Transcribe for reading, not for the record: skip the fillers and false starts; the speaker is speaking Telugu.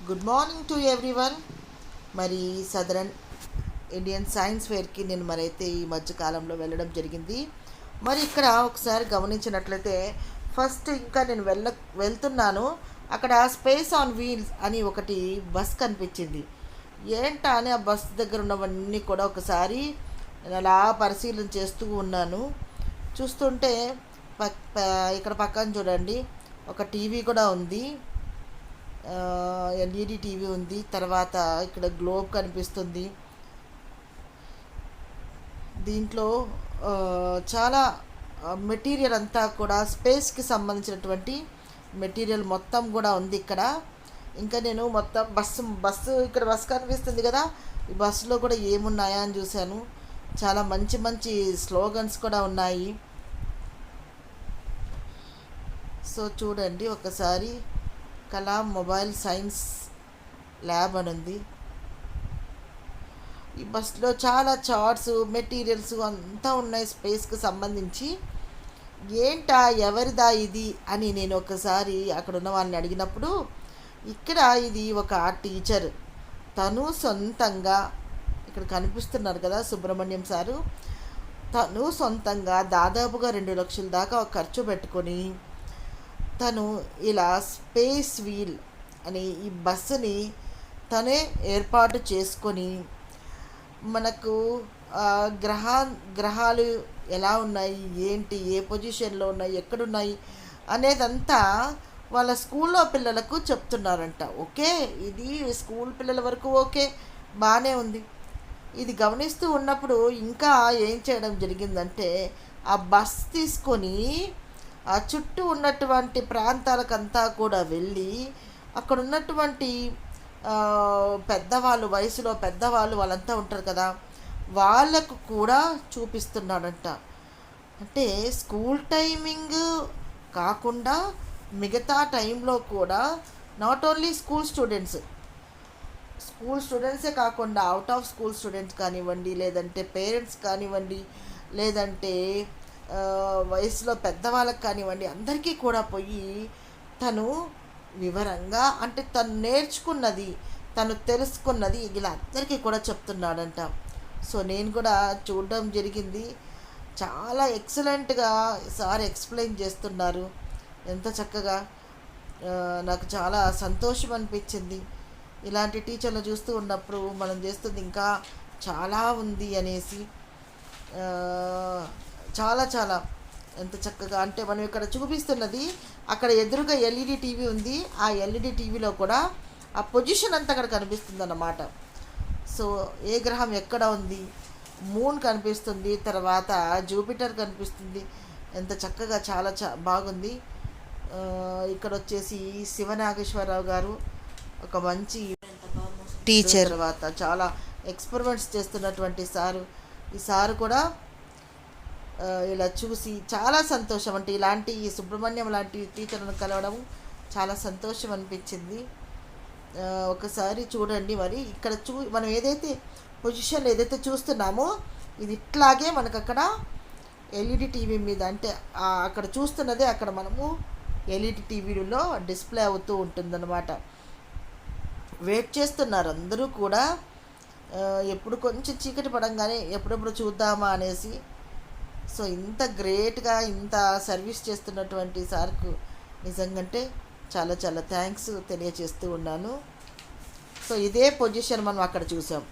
Good morning to everyone. మరి సదరన్ ఇండియన్ సైన్స్ ఫేర్కి నేను మరైతే ఈ మధ్యకాలంలో వెళ్ళడం జరిగింది. మరి ఇక్కడ ఒకసారి గమనించినట్లయితే ఫస్ట్ ఇంకా నేను వెళ్తున్నాను. అక్కడ స్పేస్ ఆన్ వీల్స్ అని ఒకటి బస్ కనిపించింది. ఏంటా అని ఆ బస్ దగ్గర ఉన్నవన్నీ కూడా ఒకసారి నేను అలా పరిశీలన చేస్తూ ఉన్నాను. చూస్తుంటే ఇక్కడ పక్కన చూడండి, ఒక టీవీ కూడా ఉంది. ఎల్ఈడి టీవీ ఉంది. తర్వాత ఇక్కడ గ్లోబ్ కనిపిస్తుంది. దీంట్లో చాలా మెటీరియల్ అంతా కూడా స్పేస్కి సంబంధించినటువంటి మెటీరియల్ మొత్తం కూడా ఉంది ఇక్కడ. ఇంకా నేను మొత్తం బస్సు ఇక్కడ బస్సు కనిపిస్తుంది కదా, ఈ బస్సులో కూడా ఏమున్నాయా అని చూశాను. చాలా మంచి మంచి స్లోగన్స్ కూడా ఉన్నాయి. సో చూడండి ఒకసారి, కలాం మొబైల్ సైన్స్ ల్యాబ్ అని ఉంది. ఈ బస్లో చాలా చార్ట్స్ మెటీరియల్స్ అంతా ఉన్నాయి స్పేస్కి సంబంధించి. ఏంటా ఎవరిదా ఇది అని నేను ఒకసారి అక్కడ ఉన్న వాళ్ళని అడిగినప్పుడు, ఇక్కడ ఇది ఒక టీచర్, తను సొంతంగా ఇక్కడ కనిపిస్తున్నారు కదా సుబ్రహ్మణ్యం సారు, తను సొంతంగా దాదాపుగా 2 లక్షల దాకా ఖర్చు పెట్టుకొని తను ఇలా స్పేస్ వీల్ అని ఈ బస్సుని తనే ఏర్పాటు చేసుకొని మనకు గ్రహాలు ఎలా ఉన్నాయి, ఏంటి, ఏ పొజిషన్లో ఉన్నాయి, ఎక్కడున్నాయి అనేదంతా వాళ్ళ స్కూల్లో పిల్లలకు చెప్తున్నారంట. ఓకే, ఇది స్కూల్ పిల్లల వరకు ఓకే, బాగానే ఉంది. ఇది గమనిస్తూ ఉన్నప్పుడు ఇంకా ఏం చేయడం జరిగిందంటే, ఆ బస్ తీసుకొని ఆ చుట్టూ ఉన్నటువంటి ప్రాంతాలకంతా కూడా వెళ్ళి అక్కడ ఉన్నటువంటి పెద్దవాళ్ళు, వయసులో పెద్దవాళ్ళు వాళ్ళంతా ఉంటారు కదా, వాళ్ళకు కూడా చూపిస్తున్నాడంట. అంటే స్కూల్ టైమింగ్ కాకుండా మిగతా టైంలో కూడా నాట్ ఓన్లీ స్కూల్ స్టూడెంట్సే కాకుండా అవుట్ ఆఫ్ స్కూల్ స్టూడెంట్స్ కానివ్వండి, లేదంటే పేరెంట్స్ కానివ్వండి, లేదంటే వయసులో పెద్దవాళ్ళకి కానివ్వండి, అందరికీ కూడా పోయి తను వివరంగా, అంటే తను నేర్చుకున్నది, తను తెలుసుకున్నది ఇలా అందరికీ కూడా చెప్తున్నాడంట. సో నేను కూడా చూడడం జరిగింది. చాలా ఎక్సలెంట్గా సార్ ఎక్స్ప్లెయిన్ చేస్తున్నారు, ఎంత చక్కగా. నాకు చాలా సంతోషం అనిపించింది. ఇలాంటి టీచర్లు చూస్తూ ఉన్నప్పుడు మనం చేస్తుంది ఇంకా చాలా ఉంది అనేసి. చాలా చాలా ఎంత చక్కగా, అంటే మనం ఇక్కడ చూపిస్తున్నది, అక్కడ ఎదురుగా ఎల్ఈడి టీవీ ఉంది. ఆ ఎల్ఈడి టీవీలో కూడా ఆ పొజిషన్ అంతా అక్కడ కనిపిస్తుంది అన్నమాట. సో ఏ గ్రహం ఎక్కడ ఉంది, మూన్ కనిపిస్తుంది, తర్వాత జూపిటర్ కనిపిస్తుంది. ఎంత చక్కగా, చాలా బాగుంది. ఇక్కడ వచ్చేసి శివనాగేశ్వరరావు గారు ఒక మంచి టీచర్, తర్వాత చాలా ఎక్స్పెరిమెంట్స్ చేస్తున్నటువంటి సారు. ఈ సారు కూడా ఇలా చూసి చాలా సంతోషం, అంటే ఇలాంటి సుబ్రహ్మణ్యం లాంటి టీచర్లను కలవడం చాలా సంతోషం అనిపించింది. ఒకసారి చూడండి, మరి ఇక్కడ మనం ఏదైతే పొజిషన్లో ఏదైతే చూస్తున్నామో ఇది ఇట్లాగే మనకు అక్కడ ఎల్ఈడి టీవీ మీద, అంటే అక్కడ చూస్తున్నదే అక్కడ మనము ఎల్ఈడి టీవీలో డిస్ప్లే అవుతూ ఉంటుందన్నమాట. వెయిట్ చేస్తున్నారు అందరూ కూడా, ఎప్పుడు కొంచెం చీకటి పడంగానే ఎప్పుడెప్పుడు చూద్దామా అనేసి. సో ఇంత గ్రేట్గా ఇంత సర్వీస్ చేస్తున్నటువంటి సార్కు నిజంగా చాలా చాలా థ్యాంక్స్ తెలియజేస్తూ ఉన్నాను. సో ఇదే పొజిషన్ మనం అక్కడ చూసాం.